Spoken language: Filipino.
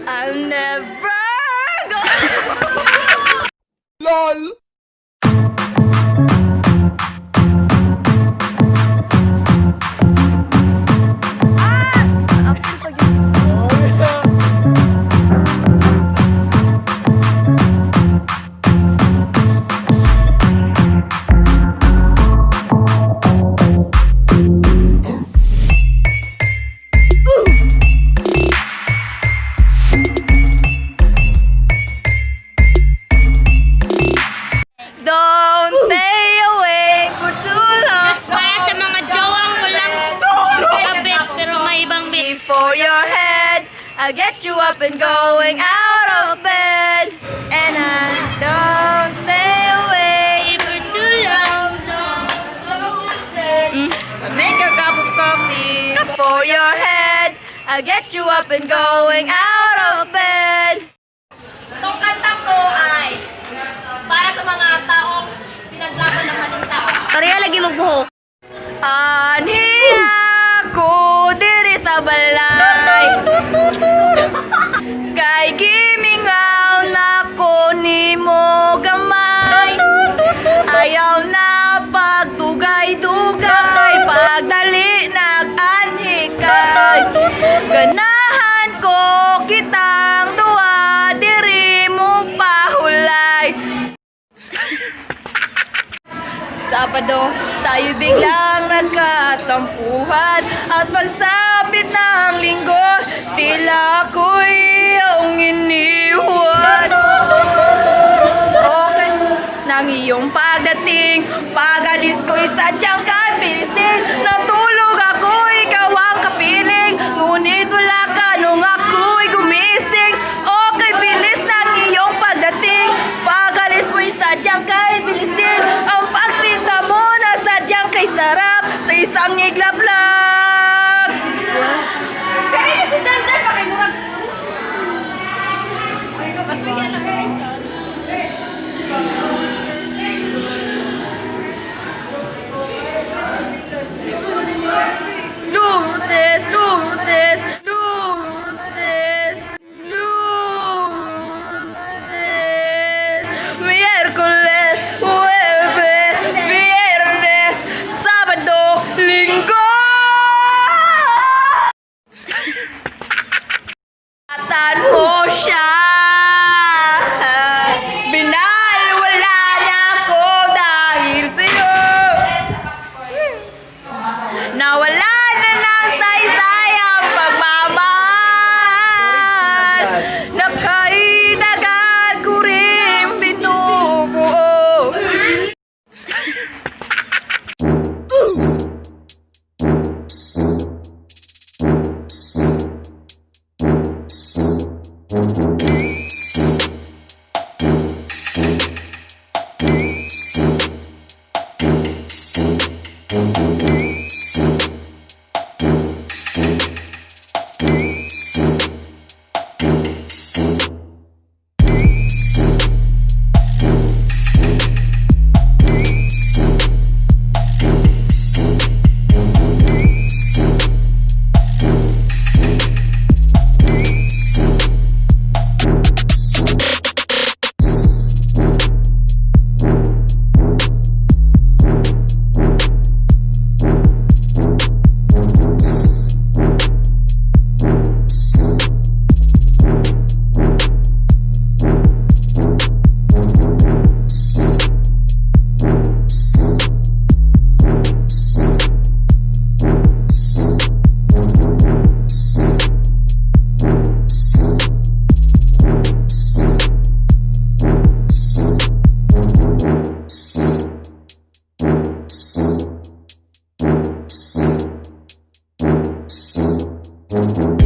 I'll never go. LOL! Don't stay awake for too long. Para sa mga jowang walang kabit pero may ibang bit. For your head, I'll get you up and going out of bed. And I don't stay awake For too long. I'll make a cup of coffee. For your head, I'll get you up and going out of bed. Itong kantang to ay para sa mga taong pinaglaban ng maling tao. Pareha lagi magbuhok. Aniya ko diri sa balay. Kay gimingaw na ko nimo gamay. Ayaw na pagtugay-dugay, pagdali nag-anhikay. Ganahan ko kitang duwa, diri mo pahulay. Sabado, tayo biglang nagkatampuhan. At pagsapit ng linggo, tila ko'y iyong iniwan. Okay, nang iyong pagdating, pag-alis ko'y sadyang kabilis din. Natulog ako, ikaw ang kapiling, ngunit wala ka nung ako'y gumising. Okay, bilis ng iyong pagdating, pag-alis mo'y sadyang kabilis din. Ang pagsinta mo na sadyang kay sarap sa isang iglap-lap. Kaya yun si Jan Jan, pakimurag. Maswigyan na rin. Lourdes, Lourdes, Lourdes, Lourdes. Miércoles, Jueves, Viernes, Sábado, Linggo. Atan mo siya. Binal, wala na ako dahil sa'yo. Nawala na ng saysay ang pagmamahal. Nakaidagan ko rin binubuo. LOL